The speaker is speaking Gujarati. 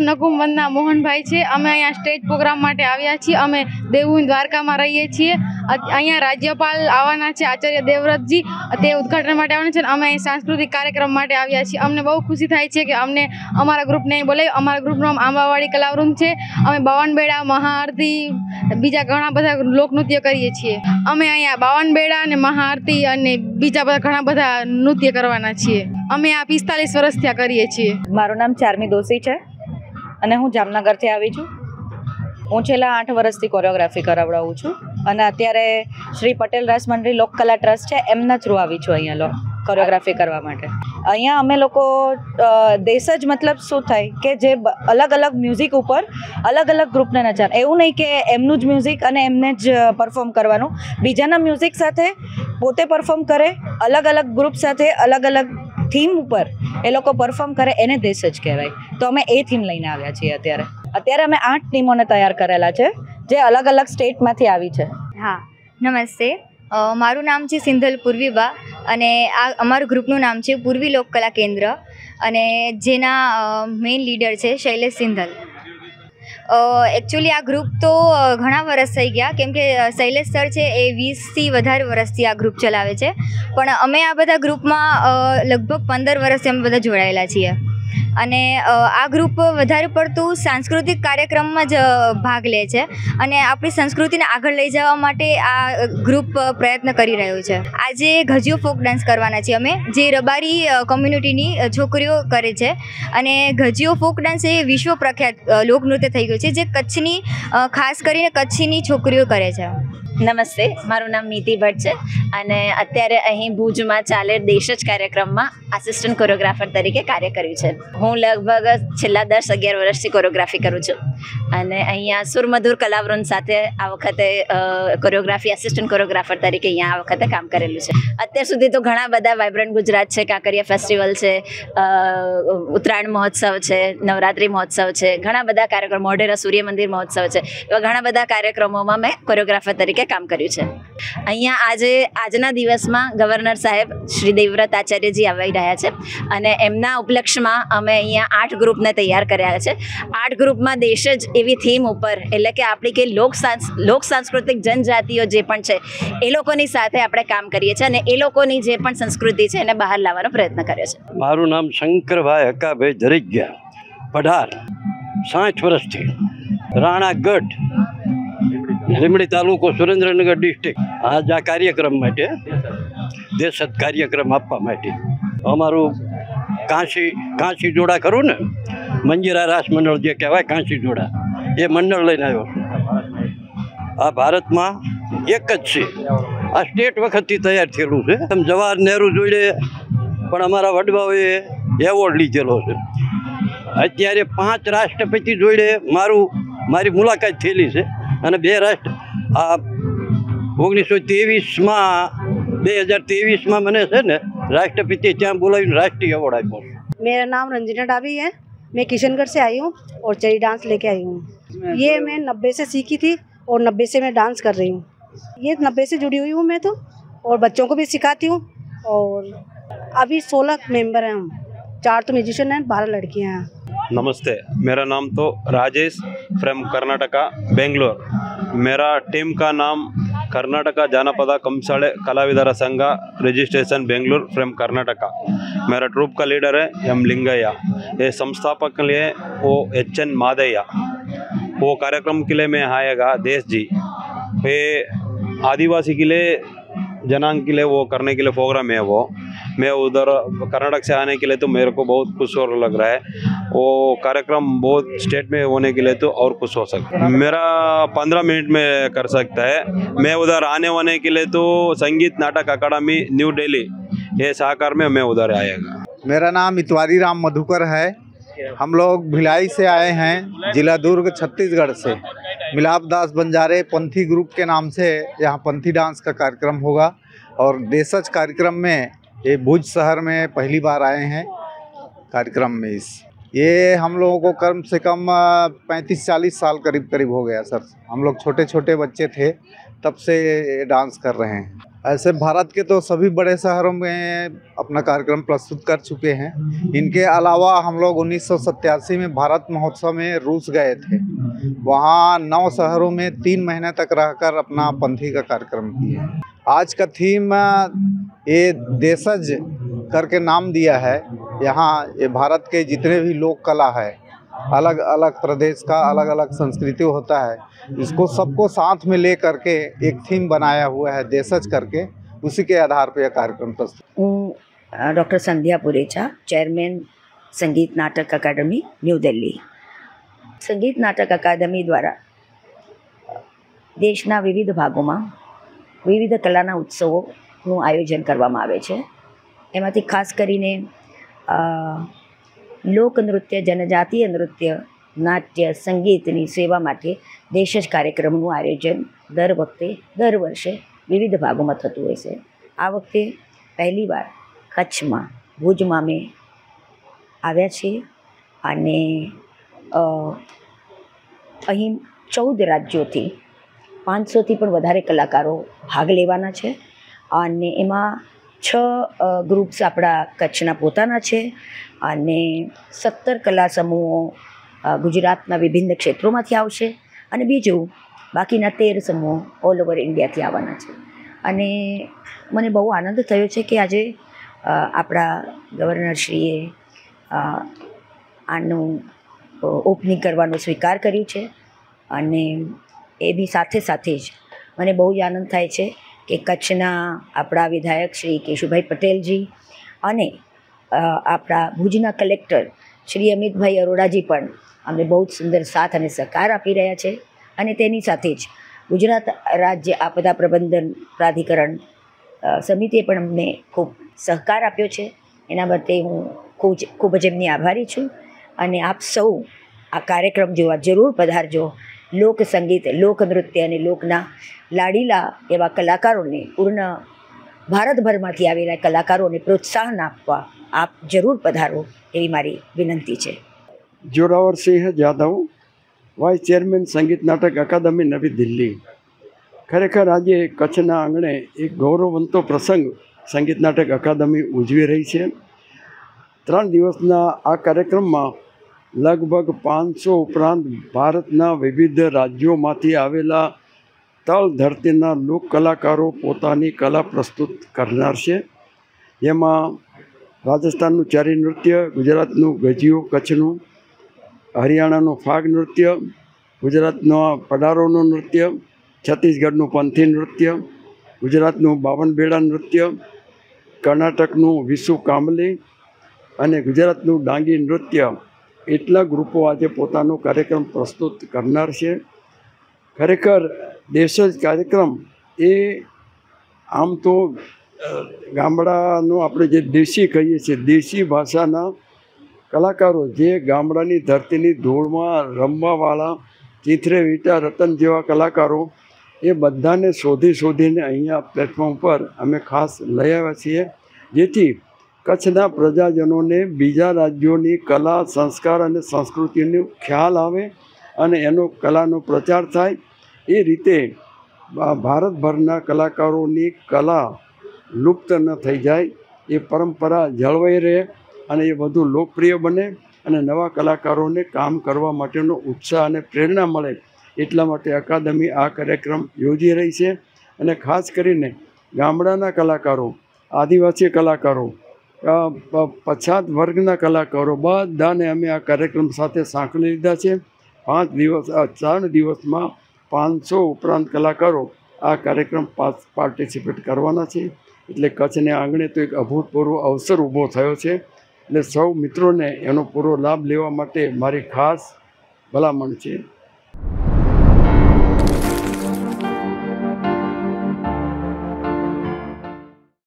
નકુમબંધના મોહનભાઈ છે। અમે અહીંયા સ્ટેજ પ્રોગ્રામ માટે આવ્યા છીએ। અમે દેવભૂમિ દ્વારકામાં રહીએ છીએ। અહીંયા રાજ્યપાલ આવવાના છે, આચાર્ય દેવવ્રતજી, તે ઉદ્ઘાટન માટે આવવાના છે। અમે અહીં સાંસ્કૃતિક કાર્યક્રમ માટે આવ્યા છીએ। અમને બહુ ખુશી થાય છે કે અમને અમારા ગ્રુપને અહીં બોલાવ્યું। અમારા ગ્રુપનું નામ આંબાવાડી કલાવૃંદ છે। અમે બાવન બેડા, મહાઆરતી, બીજા ઘણા બધા લોકનૃત્ય કરીએ છીએ। અમે અહીંયા બાવન બેડા અને મહાઆરતી અને બીજા બધા ઘણા બધા નૃત્ય કરવાના છીએ। અમે આ 45 વર્ષથી આ કરીએ છીએ। મારું નામ ચારમી દોશી છે અને હું જામનગરથી આવી છું। હું છેલ્લા 8 વર્ષથી કોરિયોગ્રાફી કરાવડાવું છું અને અત્યારે શ્રી પટેલ રાસમંડળી લોકકલા ટ્રસ્ટ છે એમના થ્રુ આવી છું અહીંયા કોરિયોગ્રાફી કરવા માટે। અહીંયા અમે લોકો દેશ જ મતલબ શું થાય કે જે અલગ અલગ મ્યુઝિક ઉપર અલગ અલગ ગ્રુપને નચાર, એવું નહીં કે એમનું જ મ્યુઝિક અને એમને જ પરફોર્મ કરવાનું, બીજાના મ્યુઝિક સાથે પોતે પરફોર્મ કરે, અલગ અલગ ગ્રુપ સાથે અલગ અલગ થીમ ઉપર એ લોકો પરફોર્મ કરે, એને દેશ જ કહેવાય। તો અમે એ થીમ લઈને આવ્યા છીએ। અત્યારે અમે 8 ટીમોને તૈયાર કરેલા છે જે અલગ અલગ સ્ટેટમાંથી આવી છે। હા, નમસ્તે, મારું નામ છે સિંધલ પૂર્વીબા અને આ અમારું ગ્રુપનું નામ છે પૂર્વી લોકકલા કેન્દ્ર અને જેના મેઇન લીડર છે શૈલેષ સિંધલ। એકચ્યુઅલી આ ગ્રુપ તો ઘણા વર્ષ થઈ ગયા, કેમ કે શૈલેષ સર છે એ 20થી વધારે વર્ષથી આ ગ્રુપ ચલાવે છે, પણ અમે આ બધા ગ્રુપમાં લગભગ 15 વર્ષથી અમે બધા જોડાયેલા છીએ અને આ ગ્રુપ વધારે પડતું સાંસ્કૃતિક કાર્યક્રમમાં જ ભાગ લે છે અને આપણી સંસ્કૃતિને આગળ લઈ જવા માટે આ ગ્રુપ પ્રયત્ન કરી રહ્યું છે। આજે ગજિયો ફોક ડાન્સ કરવાના છીએ અમે, જે રબારી કમ્યુનિટીની છોકરીઓ કરે છે અને ગજિયો ફોક ડાન્સ એ વિશ્વ પ્રખ્યાત લોકનૃત્ય થઈ ગયું છે, જે કચ્છની ખાસ કરીને કચ્છની છોકરીઓ કરે છે। નમસ્તે, મારું નામ નીતિ ભટ્ટ છે અને અત્યારે અહીં ભુજમાં ચાલે દેશ જ કાર્યક્રમમાં આસિસ્ટન્ટ કોરિયોગ્રાફર તરીકે કાર્ય કર્યું છે। હું લગભગ છેલ્લા 10-11 વર્ષથી કોરિયોગ્રાફી કરું છું અને અહીંયા સુરમધુર કલાવૃંદ સાથે આ વખતે કોરિયોગ્રાફી આસિસ્ટન્ટ કોરિયોગ્રાફર તરીકે અહીંયા આ વખતે કામ કરેલું છે। અત્યાર સુધી તો ઘણા બધા વાઇબ્રન્ટ ગુજરાત છે, કાંકરિયા ફેસ્ટિવલ છે, ઉત્તરાયણ મહોત્સવ છે, નવરાત્રિ મહોત્સવ છે, ઘણા બધા કાર્યક્રમો, મોઢેરા સૂર્ય મંદિર મહોત્સવ છે, એવા ઘણા બધા કાર્યક્રમોમાં મેં કોરિયોગ્રાફર તરીકે કામ કર્યું છે। અહીંયા આજના દિવસમાં ગવર્નર સાહેબ શ્રી દેવવ્રત આચાર્યજી આવી રહ્યા છે અને એમના ઉપલક્ષમાં અમે અહીંયા 8 ગ્રુપને તૈયાર કર્યા છે। 8 ગ્રુપમાં દેશ જ એવી થીમ ઉપર, એટલે કે આપણી કે લોક સાંસ્કૃતિક જનજાતિઓ જે પણ છે એ લોકોની સાથે આપણે કામ કરીએ છીએ અને એ લોકોની જે પણ સંસ્કૃતિ છે એને બહાર લાવવાનો પ્રયત્ન કર્યો છે। મારું નામ શંકરભાઈ હકાભાઈ જરીગિયા, પઢાર, 60 વર્ષથી, રાણાગઢ, લીંબડી તાલુકો, સુરેન્દ્રનગર ડિસ્ટ્રિક્ટ। આજ આ કાર્યક્રમ માટે, દેશજ કાર્યક્રમ આપવા માટે અમારું કાંસી જોડા ખરું ને, મંજીરા રાસ મંડળ જે કહેવાય કાંસી જોડા, એ મંડળ લઈને આવ્યો છું। આ ભારતમાં એક જ છે, આ સ્ટેટ વખતથી તૈયાર થયેલું છે। જવાહર નહેરુ જોડે પણ અમારા વડવાઓએ એવોર્ડ લીધેલો છે। અત્યારે 5 રાષ્ટ્રપતિ જોડે મારી મુલાકાત થયેલી છે અને 2 રાષ્ટ્ર આ 2023માં મને છે ને राष्ट्रपति ત્યાં બોલાવીને राष्ट्रीय अवार्ड आया। मेरा नाम रंजना डाबी है, मैं किशनगढ़ से आई हूँ और चरी डांस लेके आई हूँ। ये मैं 90 से सीखी थी और 90 से मैं डांस कर रही हूँ। ये 90 से जुड़ी हुई हूँ मैं तो, और बच्चों को भी सिखाती हूँ। और अभी 16 मेंबर हैं हम, 4 तो म्यूजिशियन हैं, 12 लड़कियाँ हैं। नमस्ते, मेरा नाम तो राजेश फ्रॉम कर्नाटका, बेंगलोर। मेरा टीम का नाम कर्नाटका जानपद कंसाले कलाविदर संघ, रजिस्ट्रेशन बेंगलुरु फ्रॉम कर्नाटका। मेरा ट्रूप का लीडर है एम लिंगैया। ये संस्थापक के लिए वो HN मादैया। वो कार्यक्रम के लिए मैं आएगा देश जी, ये आदिवासी के लिए जनांग के लिए वो करने के लिए प्रोग्राम है। वो मैं उधर कर्नाटक से आने के लिए तो मेरे को बहुत खुश और लग रहा है। वो कार्यक्रम बहुत स्टेट में होने के लिए तो और खुश हो सकता है। मेरा 15 मिनट में कर सकता है। मैं उधर आने वाने के लिए तो संगीत नाटक अकादमी न्यू दिल्ली, ये सहकार में मैं उधर आएगा। मेरा नाम इतवारी राम मधुकर है। हम लोग भिलाई से आए हैं, जिला दुर्ग, छत्तीसगढ़ से। मिलाप दास बंजारे पंथी ग्रुप के नाम से यहाँ पंथी डांस का कार्यक्रम होगा और देशज कार्यक्रम में ये भुज शहर में पहली बार आए हैं कार्यक्रम में। ये हम लोगों को कम से कम 35-40 साल करीब हो गया सर। हम लोग छोटे छोटे बच्चे थे तब से ये डांस कर रहे हैं। ऐसे भारत के तो सभी बड़े शहरों में अपना कार्यक्रम प्रस्तुत कर चुके हैं। इनके अलावा हम लोग 1987 में भारत महोत्सव में रूस गए थे। वहाँ 9 शहरों में 3 महीने तक रहकर अपना पंथी का कार्यक्रम किए। आज का थीम ये देशज करके नाम दिया है। यहाँ ये भारत के जितने भी लोक कला है, अलग अलग प्रदेश का अलग अलग संस्कृति होता है, इसको सबको साथ में ले करके एक थीम बनाया हुआ है देशज करके। उसी के आधार पर यह कार्यक्रम प्रस्तुत। હું ડૉક્ટર સંધ્યા પુરેચા, ચેરમેન સંગીત નાટક અકાદમી ન્યૂ દિલ્હી. સંગીત નાટક અકાદમી દ્વારા દેશના વિવિધ ભાગોમાં વિવિધ કલાના ઉત્સવોનું આયોજન કરવામાં આવે છે. એમાંથી ખાસ કરીને લોકનૃત્ય, જનજાતીય નૃત્ય, નાટ્ય, સંગીતની સેવા માટે દેશ જ કાર્યક્રમનું આયોજન દર વર્ષે વિવિધ ભાગોમાં થતું હોય છે. આ વખતે પહેલીવાર કચ્છમાં ભુજમાં અમે આવ્યા છીએ અને અહીં 14 રાજ્યોથી 500થી પણ વધારે કલાકારો ભાગ લેવાના છે અને એમાં 6 ગ્રુપ્સ આપણા કચ્છના પોતાના છે અને 17 કલા સમૂહો ગુજરાતના વિભિન્ન ક્ષેત્રોમાંથી આવશે અને બીજું બાકીના 13 સમૂહો ઓલ ઓવર ઇન્ડિયાથી આવવાના છે. અને મને બહુ આનંદ થયો છે કે આજે આપણા ગવર્નરશ્રીએ આનું ઓપનિંગ કરવાનો સ્વીકાર કર્યું છે અને એ બી સાથે સાથે જ મને બહુ જ આનંદ થાય છે કે કચ્છના આપણા વિધાયક શ્રી કેશુભાઈ પટેલજી અને આપણા ભુજના કલેક્ટર શ્રી અમિતભાઈ અરોડાજી પણ અમને બહુ જ સુંદર સાથ અને સહકાર આપી રહ્યા છે. અને તેની સાથે જ ગુજરાત રાજ્ય આપદા પ્રબંધન પ્રાધિકરણ સમિતિએ પણ અમને ખૂબ સહકાર આપ્યો છે. એના માટે હું ખૂબ જ એમની આભારી છું. અને આપ સૌ આ કાર્યક્રમ જોવા જરૂર પધારજો. લોક સંગીત, લોકનૃત્ય અને લોકના લાડીલા એવા કલાકારોને, પૂર્ણ ભારતભરમાંથી આવેલા કલાકારોને પ્રોત્સાહન આપવા આપ જરૂર પધારો એવી મારી વિનંતી છે. જોરાવરસિંહ જાદવ, વાઇસ ચેરમેન સંગીત નાટક અકાદમી નવી દિલ્હી. ખરેખર આજે કચ્છના આંગણે એક ગૌરવવંતો પ્રસંગ સંગીત નાટક અકાદમી ઉજવી રહી છે. 3 દિવસના આ કાર્યક્રમમાં લગભગ 500 ઉપરાંત ભારતના વિવિધ રાજ્યોમાંથી આવેલા તળ ધરતીના લોક કલાકારો પોતાની કલા પ્રસ્તુત કરનાર છે. જેમાં રાજસ્થાનનું ચારી નૃત્ય, ગુજરાતનું ગજિયું કચ્છનું, હરિયાણાનું ફાગ નૃત્ય, ગુજરાતનું પડારોનું નૃત્ય, છત્તીસગઢનું પંથી નૃત્ય, ગુજરાતનું 52 બેડા નૃત્ય, કર્ણાટકનું વિસુ કામલી અને ગુજરાતનું ડાંગી નૃત્ય, એટલા ગ્રુપો આજે પોતાનો કાર્યક્રમ પ્રસ્તુત કરનાર છે. ખરેખર દેશજ કાર્યક્રમ એ આમ તો ગામડાનો આપણે જે દેશી કહીએ છીએ, દેશી ભાષાના કલાકારો જે ગામડાની ધરતીની ધૂળમાં રમવાવાળા ચીથરે વીટા રતન જેવા કલાકારો એ બધાને શોધીને અહીંયા પ્લેટફોર્મ પર અમે ખાસ લઈ આવ્યા છીએ, જેથી કચ્છના પ્રજાજનોને બીજા રાજ્યોની કલા, સંસ્કાર અને સંસ્કૃતિનો ખ્યાલ આવે અને એનો કલાનો પ્રચાર થાય. એ રીતે ભારતભરના કલાકારોની કલા લુપ્ત ન થઈ જાય, એ પરંપરા જળવાઈ રહે અને એ વધુ લોકપ્રિય બને અને નવા કલાકારોને કામ કરવા માટેનો ઉત્સાહ અને પ્રેરણા મળે. એટલા માટે અકાદમી આ કાર્યક્રમ યોજી રહી છે. અને ખાસ કરીને ગામડાના કલાકારો, આદિવાસી કલાકારો, પછાત વર્ગના કલાકારો બધાને અમે આ કાર્યક્રમ સાથે સાંકળી લીધા છે. 4 દિવસમાં 500 ઉપરાંત કલાકારો આ કાર્યક્રમ પાર્ટિસિપેટ કરવાના છે. એટલે કચ્છને આંગણે તો એક અભૂતપૂર્વ અવસર ઊભો થયો છે. એટલે સૌ મિત્રોને એનો પૂરો લાભ લેવા માટે મારી ખાસ ભલામણ છે.